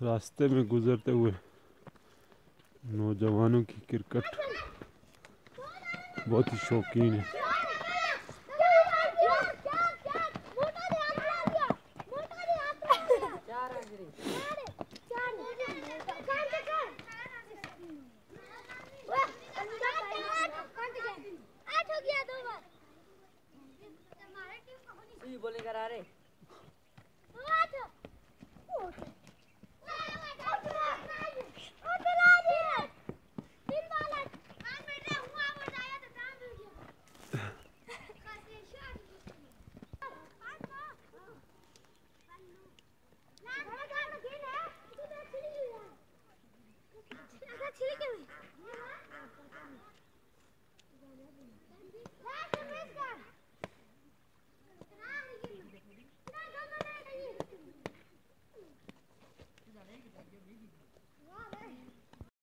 रास्ते में गुजरते हुए नौजवानों की क्रिकेट बहुत ही शौकीन है। बोले करा रहे